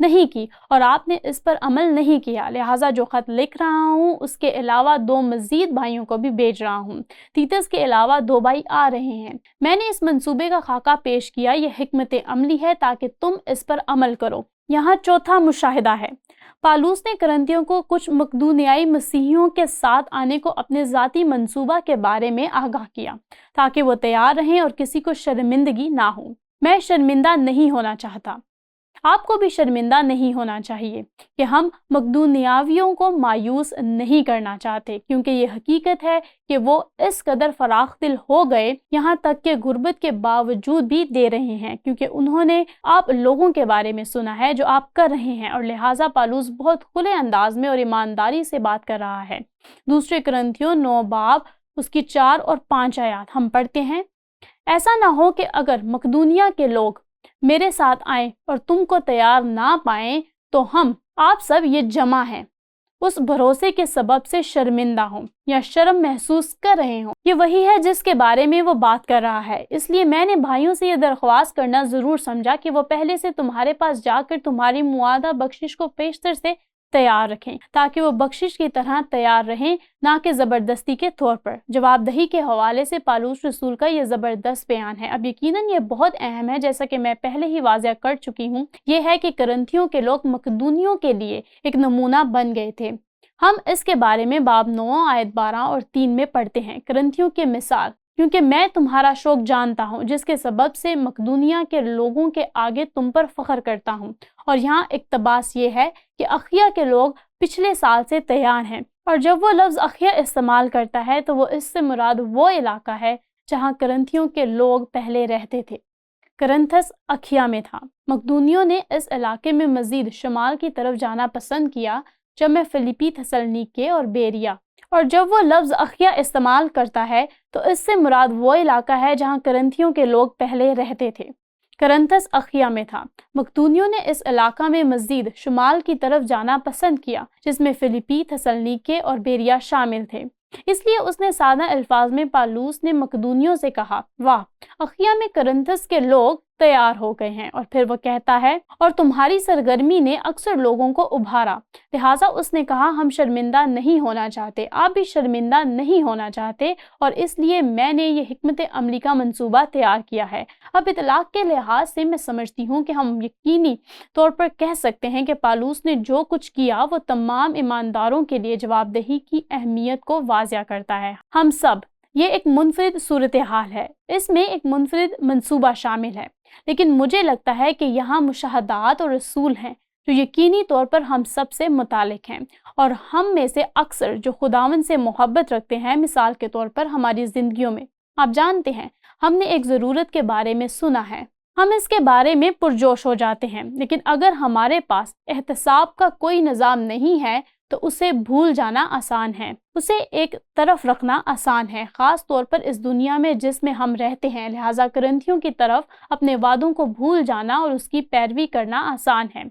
نہیں کی اور آپ نے اس پر عمل نہیں کیا، لہٰذا جو خط لکھ رہا ہوں اس کے علاوہ 2 مزید بھائیوں کو بھی بھیج رہا ہوں۔ تیتس کے علاوہ 2 بھائی آ رہے ہیں۔ میں نے اس منصوبے کا خاکہ پیش کیا، یہ حکمت عملی ہے تاکہ تم اس پر عمل کرو۔ یہاں چوتھا مشاہدہ ہے۔ پالوس نے کرنتھیوں کو کچھ مقدونیائی مسیحیوں کے ساتھ آنے کو اپنے ذاتی منصوبہ کے بارے میں آگاہ کیا تاکہ وہ تیار رہیں اور کسی کو شرمندگی نہ ہو۔ میں شرمندہ نہیں ہونا چاہتا، آپ کو بھی شرمندہ نہیں ہونا چاہیے کہ ہم مقدونیاویوں کو مایوس نہیں کرنا چاہتے، کیونکہ یہ حقیقت ہے کہ وہ اس قدر فراخ دل ہو گئے، یہاں تک کہ غربت کے باوجود بھی دے رہے ہیں، کیونکہ انہوں نے آپ لوگوں کے بارے میں سنا ہے جو آپ کر رہے ہیں، اور لہٰذا پالوس بہت کھلے انداز میں اور ایمانداری سے بات کر رہا ہے۔ دوسرے کرنتھیوں 9 باب اس کی 4 اور 5 آیات ہم پڑھتے ہیں۔ ایسا نہ ہو کہ اگر مقدونیہ کے لوگ میرے ساتھ آئیں اور تم کو تیار نہ پائیں تو ہم آپ سب یہ جمع ہیں اس بھروسے کے سبب سے شرمندہ ہوں یا شرم محسوس کر رہے ہوں۔ یہ وہی ہے جس کے بارے میں وہ بات کر رہا ہے، اس لیے میں نے بھائیوں سے یہ درخواست کرنا ضرور سمجھا کہ وہ پہلے سے تمہارے پاس جا کر تمہاری معاہدہ بخشش کو پیشتر سے تیار رکھیں تاکہ وہ بخشش کی طرح تیار رہیں، نہ کہ زبردستی کے طور پر۔ جواب دہی کے حوالے سے پالوس رسول کا یہ زبردست بیان ہے۔ اب یقیناً یہ بہت اہم ہے، جیسا کہ میں پہلے ہی واضح کر چکی ہوں، یہ ہے کہ کرنتھیوں کے لوگ مقدونیوں کے لیے ایک نمونہ بن گئے تھے۔ ہم اس کے بارے میں باب 9 آیت 12 اور 3 میں پڑھتے ہیں۔ کرنتھیوں کے مثال، کیونکہ میں تمہارا شوق جانتا ہوں جس کے سبب سے مقدونیہ کے لوگوں کے آگے تم پر فخر کرتا ہوں۔ اور یہاں اقتباس یہ ہے کہ اخیا کے لوگ پچھلے سال سے تیار ہیں، اور جب وہ لفظ اخیا استعمال کرتا ہے تو وہ اس سے مراد وہ علاقہ ہے جہاں کرنتھیوں کے لوگ پہلے رہتے تھے۔ کرنتھس اخیا میں تھا۔ مقدونیوں نے اس علاقے میں مزید شمال کی طرف جانا پسند کیا، جب میں فلیپی، تھسلنیکے اور بیریا، اور جب وہ لفظ اخیا استعمال کرتا ہے تو اس سے مراد وہ علاقہ ہے جہاں کرنتھیوں کے لوگ پہلے رہتے تھے۔ کرنتھس اخیا میں تھا۔ مقدونیوں نے اس علاقہ میں مزید شمال کی طرف جانا پسند کیا، جس میں فلیپی، تھسلنیکے اور بیریا شامل تھے۔ اس لیے اس نے سادہ الفاظ میں پالوس نے مقدونیوں سے کہا، واہ، اخیا میں کرنتھس کے لوگ تیار ہو گئے ہیں، اور پھر وہ کہتا ہے، اور تمہاری سرگرمی نے اکثر لوگوں کو ابھارا، لہٰذا اس نے کہا ہم شرمندہ نہیں ہونا چاہتے، آپ بھی شرمندہ نہیں ہونا چاہتے، اور اس لیے میں نے یہ حکمت عملی کا منصوبہ تیار کیا ہے۔ اب اطلاق کے لحاظ سے میں سمجھتی ہوں کہ ہم یقینی طور پر کہہ سکتے ہیں کہ پالوس نے جو کچھ کیا وہ تمام ایمانداروں کے لیے جواب دہی کی اہمیت کو واضح کرتا ہے۔ ہم سب، یہ ایک منفرد صورتحال ہے، اس میں ایک منفرد منصوبہ شامل ہے، لیکن مجھے لگتا ہے کہ یہاں مشاہدات اور رسول ہیں جو یقینی طور پر ہم سب سے متعلق ہیں، اور ہم میں سے اکثر جو خداوند سے محبت رکھتے ہیں، مثال کے طور پر ہماری زندگیوں میں، آپ جانتے ہیں، ہم نے ایک ضرورت کے بارے میں سنا ہے، ہم اس کے بارے میں پرجوش ہو جاتے ہیں، لیکن اگر ہمارے پاس احتساب کا کوئی نظام نہیں ہے تو اسے بھول جانا آسان ہے، اسے ایک طرف رکھنا آسان ہے، خاص طور پر اس دنیا میں جس میں ہم رہتے ہیں۔ لہٰذا کرنتھیوں کی طرف اپنے وعدوں کو بھول جانا اور اس کی پیروی کرنا آسان ہے۔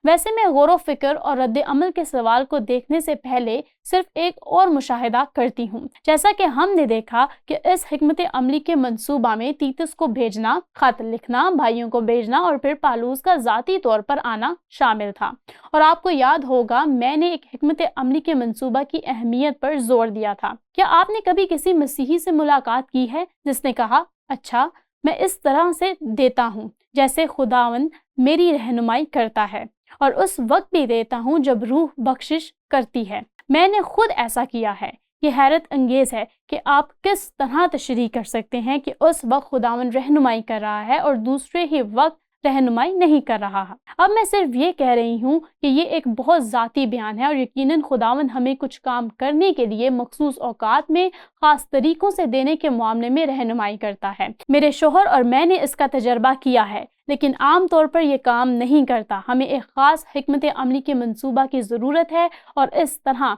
ویسے میں غور و فکر اور رد عمل کے سوال کو دیکھنے سے پہلے صرف ایک اور مشاہدہ کرتی ہوں۔ جیسا کہ ہم نے دیکھا کہ اس حکمت عملی کے منصوبہ میں تیتس کو بھیجنا، خط لکھنا، بھائیوں کو بھیجنا اور پھر پالوس کا ذاتی طور پر آنا شامل تھا، اور آپ کو یاد ہوگا میں نے ایک حکمت عملی کے منصوبہ کی اہمیت پر زور دیا تھا۔ کیا آپ نے کبھی کسی مسیحی سے ملاقات کی ہے جس نے کہا، اچھا میں اس طرح سے دیتا ہوں جیسے خداوند میری رہنمائی کرتا ہے، اور اس وقت بھی دیتا ہوں جب روح بخشش کرتی ہے؟ میں نے خود ایسا کیا ہے۔ یہ حیرت انگیز ہے کہ آپ کس طرح تشریح کر سکتے ہیں کہ اس وقت خداوند رہنمائی کر رہا ہے اور دوسرے ہی وقت رہنمائی نہیں کر رہا ہے۔ اب میں صرف یہ کہہ رہی ہوں کہ یہ ایک بہت ذاتی بیان ہے، اور یقیناً خداوند ہمیں کچھ کام کرنے کے لیے مخصوص اوقات میں خاص طریقوں سے دینے کے معاملے میں رہنمائی کرتا ہے۔ میرے شوہر اور میں نے اس کا تجربہ کیا ہے، لیکن عام طور پر یہ کام نہیں کرتا۔ ہمیں ایک خاص حکمت عملی کے منصوبہ کی ضرورت ہے، اور اس طرح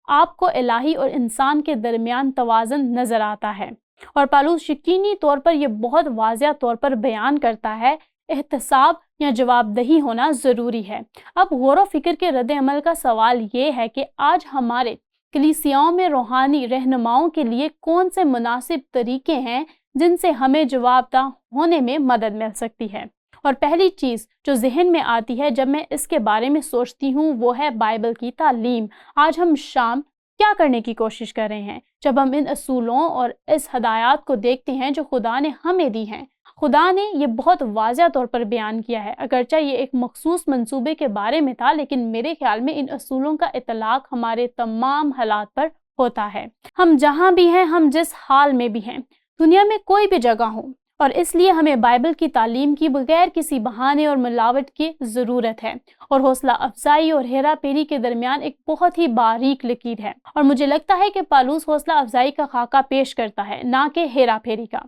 آپ کو الہی اور انسان کے درمیان توازن نظر آتا ہے، اور پالوس یقینی طور پر یہ بہت واضح طور پر بیان کرتا ہے، احتساب یا جواب دہی ہونا ضروری ہے۔ اب غور و فکر کے رد عمل کا سوال یہ ہے کہ آج ہمارے کلیسیاؤں میں روحانی رہنماؤں کے لیے کون سے مناسب طریقے ہیں جن سے ہمیں جواب دہ ہونے میں مدد مل سکتی ہے، اور پہلی چیز جو ذہن میں آتی ہے جب میں اس کے بارے میں سوچتی ہوں وہ ہے بائبل کی تعلیم۔ آج ہم شام کیا کرنے کی کوشش کر رہے ہیں جب ہم ان اصولوں اور اس ہدایات کو دیکھتے ہیں جو خدا نے ہمیں دی ہیں؟ خدا نے یہ بہت واضح طور پر بیان کیا ہے، اگرچہ یہ ایک مخصوص منصوبے کے بارے میں تھا، لیکن میرے خیال میں ان اصولوں کا اطلاق ہمارے تمام حالات پر ہوتا ہے۔ ہم جہاں بھی ہیں، ہم جس حال میں بھی ہیں، دنیا میں کوئی بھی جگہ ہو، اور اس لیے ہمیں بائبل کی تعلیم کی بغیر کسی بہانے اور ملاوٹ کی ضرورت ہے، اور حوصلہ افزائی اور ہیرا پھیری کے درمیان ایک بہت ہی باریک لکیر ہے، اور مجھے لگتا ہے کہ پالوس حوصلہ افزائی کا خاکہ پیش کرتا ہے، نہ کہ ہیرا پھیری کا۔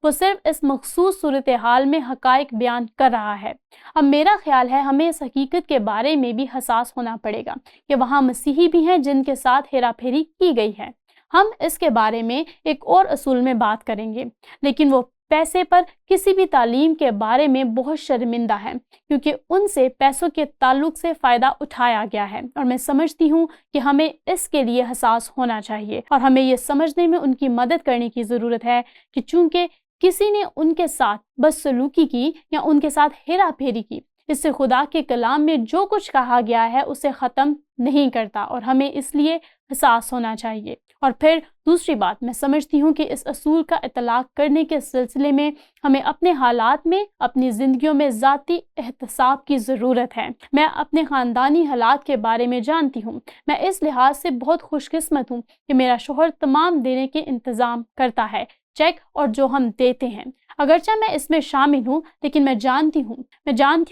وہ صرف اس مخصوص صورتحال میں حقائق بیان کر رہا ہے۔ اب میرا خیال ہے ہمیں اس حقیقت کے بارے میں بھی حساس ہونا پڑے گا کہ وہاں مسیحی بھی ہیں جن کے ساتھ ہیرا پھیری کی گئی ہے۔ ہم اس کے بارے میں ایک اور اصول میں بات کریں گے، لیکن وہ پیسے پر کسی بھی تعلیم کے بارے میں بہت شرمندہ ہے، کیونکہ ان سے پیسوں کے تعلق سے فائدہ اٹھایا گیا ہے، اور میں سمجھتی ہوں کہ ہمیں اس کے لیے حساس ہونا چاہیے، اور ہمیں یہ سمجھنے میں ان کی مدد کرنے کی ضرورت ہے کہ چونکہ کسی نے ان کے ساتھ بدسلوکی کی یا ان کے ساتھ ہیرا پھیری کی، اس سے خدا کے کلام میں جو کچھ کہا گیا ہے اسے ختم نہیں کرتا، اور ہمیں اس لیے حساس ہونا چاہیے۔ اور پھر دوسری بات، میں سمجھتی ہوں کہ اس اصول کا اطلاق کرنے کے سلسلے میں ہمیں اپنے حالات میں، اپنی زندگیوں میں ذاتی احتساب کی ضرورت ہے۔ میں اپنے خاندانی حالات کے بارے میں جانتی ہوں۔ میں اس لحاظ سے بہت خوش قسمت ہوں کہ میرا شوہر تمام دینے کے انتظام کرتا ہے، چیک اور جو ہم دیتے ہیں۔ اگرچہ میں اس میں شامل ہوں، لیکن میں جانتی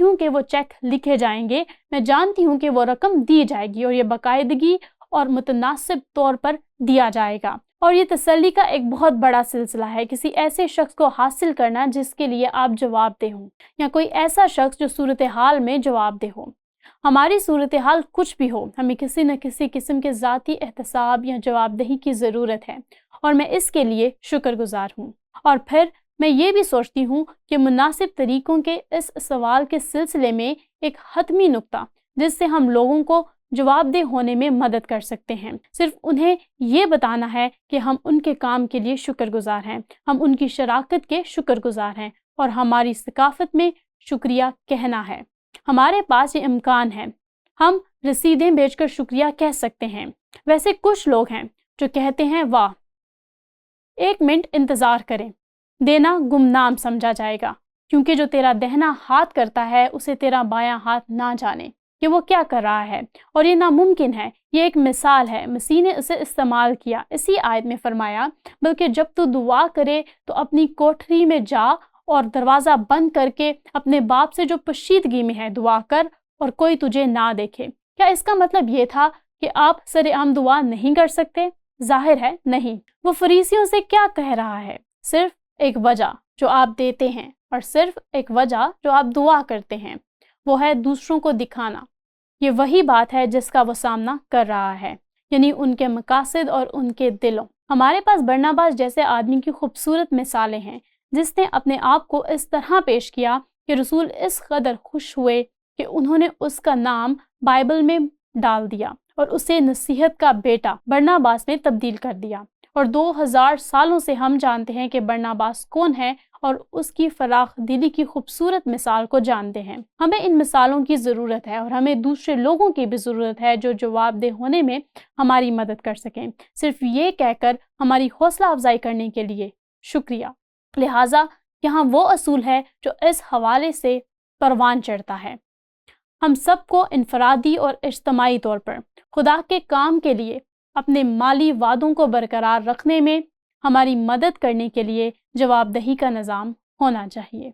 ہوں کہ وہ چیک لکھے جائیں گے، میں جانتی ہوں کہ وہ رقم دی جائے گی، اور یہ باقاعدگی اور متناسب طور پر دیا جائے گا۔ اور یہ تسلی کا ایک بہت بڑا سلسلہ ہے، کسی ایسے شخص کو حاصل کرنا جس کے لیے آپ جواب دہ ہوں، یا کوئی ایسا شخص جو صورتحال میں جواب دہ ہو۔ ہماری صورتحال کچھ بھی ہو، ہمیں کسی نہ کسی قسم کے ذاتی احتساب یا جواب دہی کی ضرورت ہے، اور میں اس کے لیے شکر گزار ہوں۔ اور پھر میں یہ بھی سوچتی ہوں کہ مناسب طریقوں کے اس سوال کے سلسلے میں ایک حتمی نقطہ جس سے ہم لوگوں کو جواب دہ ہونے میں مدد کر سکتے ہیں، صرف انہیں یہ بتانا ہے کہ ہم ان کے کام کے لیے شکر گزار ہیں، ہم ان کی شراکت کے شکر گزار ہیں، اور ہماری ثقافت میں شکریہ کہنا ہے۔ ہمارے پاس یہ امکان ہے، ہم رسیدیں بیچ کر شکریہ کہہ سکتے ہیں۔ ویسے کچھ لوگ ہیں جو کہتے ہیں واہ، 1 منٹ انتظار کریں، دینا گمنام سمجھا جائے گا، کیونکہ جو تیرا دہنا ہاتھ کرتا ہے اسے تیرا بایاں ہاتھ نہ جانے کہ وہ کیا کر رہا ہے، اور یہ ناممکن ہے۔ یہ ایک مثال ہے، مسیح نے اسے استعمال کیا، اسی آیت میں فرمایا، بلکہ جب تو دعا کرے تو اپنی کوٹھری میں جا اور دروازہ بند کر کے اپنے باپ سے جو پشیدگی میں ہے دعا کر، اور کوئی تجھے نہ دیکھے۔ کیا اس کا مطلب یہ تھا کہ آپ سرعام دعا نہیں کر سکتے؟ ظاہر ہے نہیں۔ وہ فریسیوں سے کیا کہہ رہا ہے؟ صرف ایک وجہ جو آپ دیتے ہیں، اور صرف ایک وجہ جو آپ دعا کرتے ہیں، وہ ہے دوسروں کو دکھانا۔ یہ وہی بات ہے جس کا وہ سامنا کر رہا ہے، یعنی ان کے مقاصد اور ان کے دلوں۔ ہمارے پاس برناباس جیسے آدمی کی خوبصورت مثالیں ہیں، جس نے اپنے آپ کو اس طرح پیش کیا کہ رسول اس قدر خوش ہوئے کہ انہوں نے اس کا نام بائبل میں ڈال دیا، اور اسے نصیحت کا بیٹا برناباس میں تبدیل کر دیا۔ اور 2000 سالوں سے ہم جانتے ہیں کہ برناباس کون ہے، اور اس کی فراخ دلی کی خوبصورت مثال کو جانتے ہیں۔ ہمیں ان مثالوں کی ضرورت ہے، اور ہمیں دوسرے لوگوں کی بھی ضرورت ہے جو جواب دہ ہونے میں ہماری مدد کر سکیں، صرف یہ کہہ کر ہماری حوصلہ افزائی کرنے کے لیے شکریہ۔ لہٰذا یہاں وہ اصول ہے جو اس حوالے سے پروان چڑھتا ہے۔ ہم سب کو انفرادی اور اجتماعی طور پر خدا کے کام کے لیے اپنے مالی وعدوں کو برقرار رکھنے میں ہماری مدد کرنے کے لیے جواب دہی کا نظام ہونا چاہیے۔